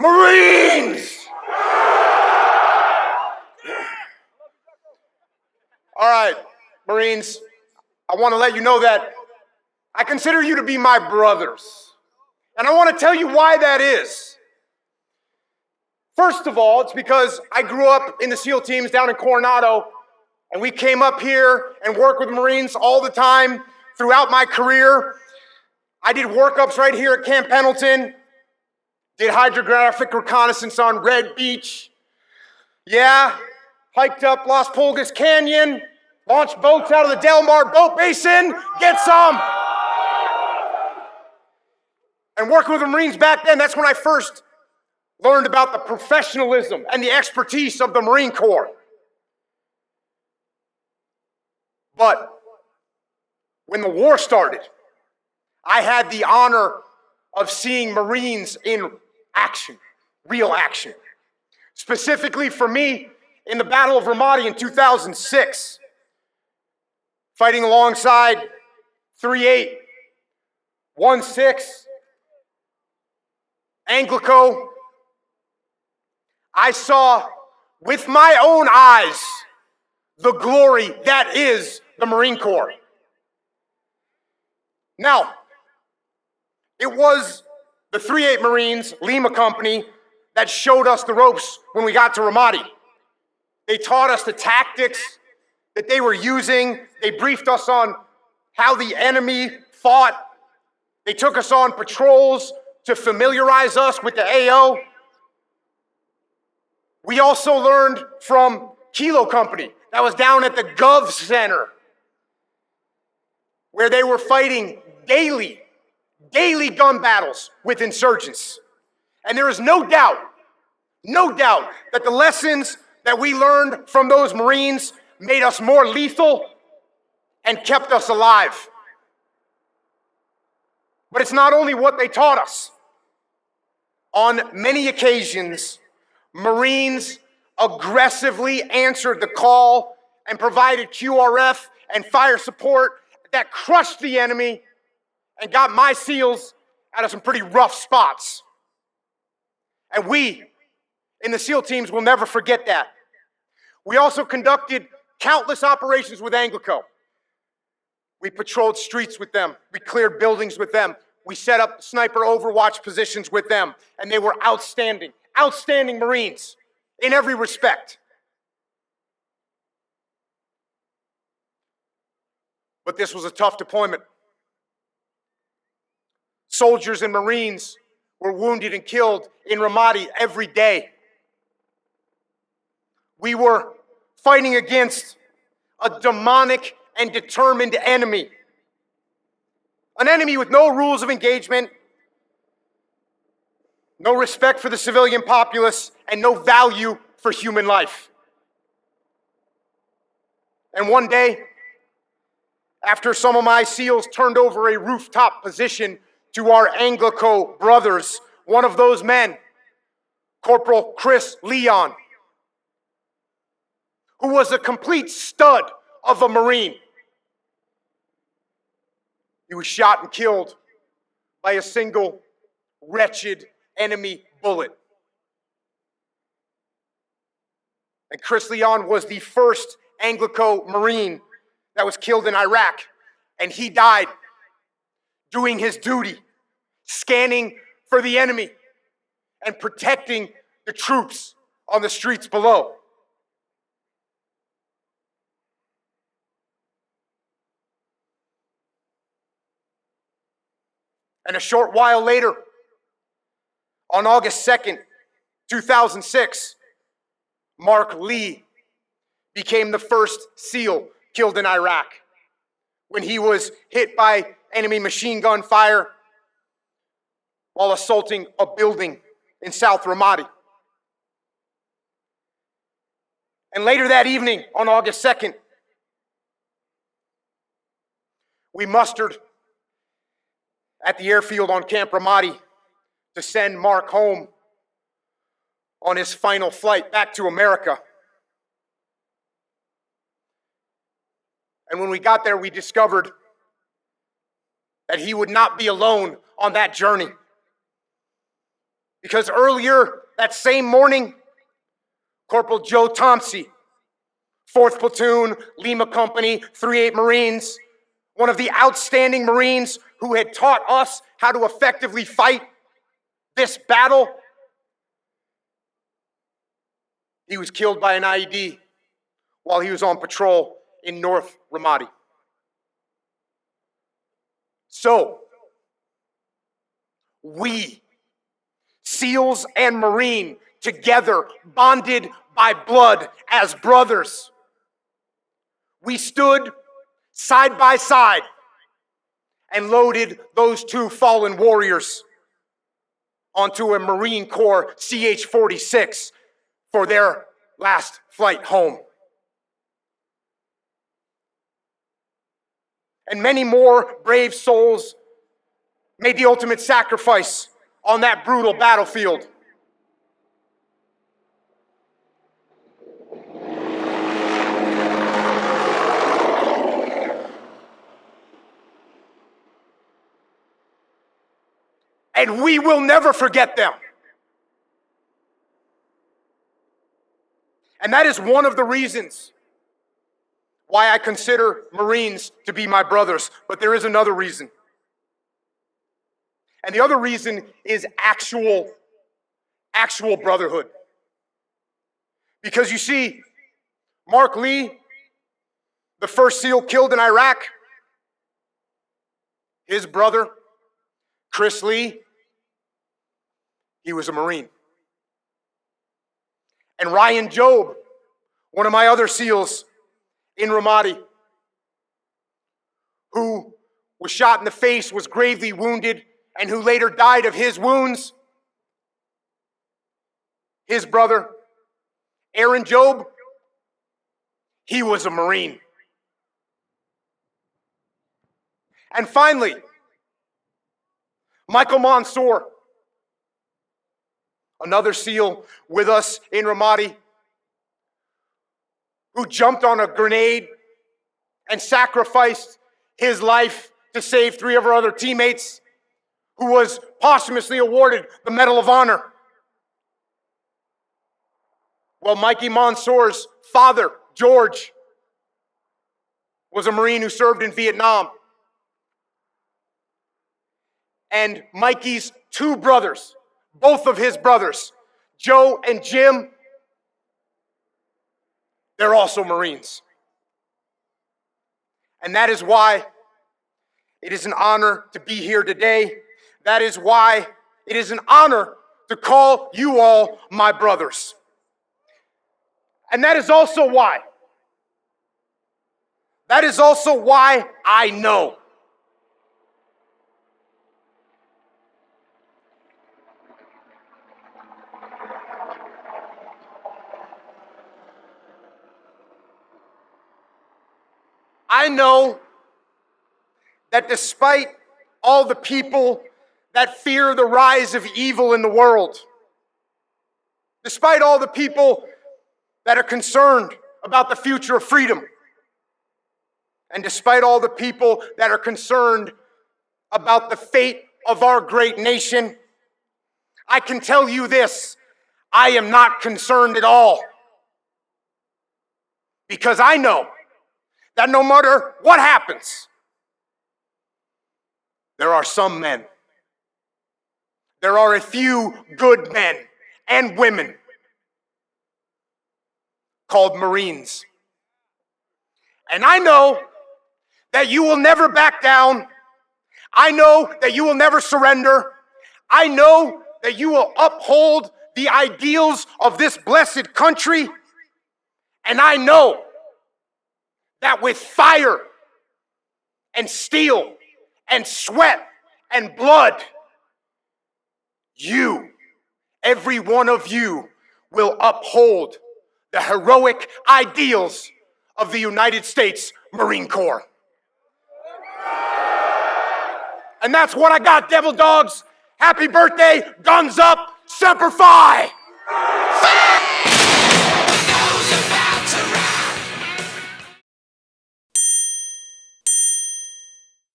Marines! All right, Marines, I want to let you know that I consider you to be my brothers. And I want to tell you why that is. First of all, it's because I grew up in the SEAL teams down in Coronado, and we came up here and worked with Marines all the time throughout my career. I did workups right here at Camp Pendleton, did hydrographic reconnaissance on Red Beach. Yeah, hiked up Las Pulgas Canyon, launched boats out of the Del Mar boat basin, get some. And working with the Marines back then, that's when I first learned about the professionalism and the expertise of the Marine Corps. But when the war started, I had the honor of seeing Marines in action, real action. Specifically for me, in the Battle of Ramadi in 2006, fighting alongside 3-8, 1-6, Anglico, I saw with my own eyes the glory that is the Marine Corps. Now, it was the 3-8 Marines, Lima Company, that showed us the ropes when we got to Ramadi. They taught us the tactics that they were using. They briefed us on how the enemy fought. They took us on patrols to familiarize us with the AO. We also learned from Kilo Company, that was down at the Gov Center, where they were fighting daily gun battles with insurgents. And there is no doubt that the lessons that we learned from those Marines made us more lethal and kept us alive. But it's not only what they taught us. On many occasions, Marines aggressively answered the call and provided QRF and fire support that crushed the enemy and got my SEALs out of some pretty rough spots. And we, in the SEAL teams, will never forget that. We also conducted countless operations with Anglico. We patrolled streets with them. We cleared buildings with them. We set up sniper overwatch positions with them. And they were outstanding Marines in every respect. But this was a tough deployment. Soldiers and Marines were wounded and killed in Ramadi every day. We were fighting against a demonic and determined enemy. An enemy with no rules of engagement, no respect for the civilian populace, and no value for human life. And one day, after some of my SEALs turned over a rooftop position to our Anglico brothers, one of those men, Corporal Chris Leon, who was a complete stud of a Marine, he was shot and killed by a single wretched enemy bullet. And Chris Leon was the first Anglico Marine that was killed in Iraq. And he died doing his duty, scanning for the enemy and protecting the troops on the streets below. And a short while later, on August 2nd, 2006, Mark Lee became the first SEAL killed in Iraq when he was hit by enemy machine gun fire while assaulting a building in South Ramadi. And later that evening, on August 2nd, we mustered at the airfield on Camp Ramadi to send Mark home on his final flight back to America. And when we got there, we discovered that he would not be alone on that journey. Because earlier that same morning, Corporal Joe Thompson, 4th Platoon, Lima Company, 3-8 Marines, one of the outstanding Marines who had taught us how to effectively fight this battle, he was killed by an IED while he was on patrol in North Ramadi. So, we, SEALs and Marine, together, bonded by blood as brothers, we stood side by side and loaded those two fallen warriors onto a Marine Corps CH-46 for their last flight home. And many more brave souls made the ultimate sacrifice on that brutal battlefield. And we will never forget them. And that is one of the reasons why I consider Marines to be my brothers. But there is another reason. And the other reason is actual brotherhood. Because you see, Mark Lee, the first SEAL killed in Iraq, his brother, Chris Lee, he was a Marine. And Ryan Job, one of my other SEALs in Ramadi, who was shot in the face, was gravely wounded, and who later died of his wounds, his brother, Aaron Job, he was a Marine. And finally, Michael Mansour, another SEAL with us in Ramadi, who jumped on a grenade and sacrificed his life to save 3 of our other teammates, who was posthumously awarded the Medal of Honor. Well, Mikey Mansour's father, George, was a Marine who served in Vietnam. And Mikey's 2 brothers, both of his brothers, Joe and Jim, they're also Marines. And that is why it is an honor to be here today. That is why it is an honor to call you all my brothers. And that is also why I know that despite all the people that fear the rise of evil in the world, despite all the people that are concerned about the future of freedom, and despite all the people that are concerned about the fate of our great nation, I can tell you this: I am not concerned at all. Because I know that no matter what happens, there are some men. There are a few good men and women called Marines. And I know that you will never back down. I know that you will never surrender. I know that you will uphold the ideals of this blessed country. And I know that with fire and steel and sweat and blood, you, every one of you, will uphold the heroic ideals of the United States Marine Corps. And that's what I got, Devil Dogs. Happy birthday, guns up, Semper Fi!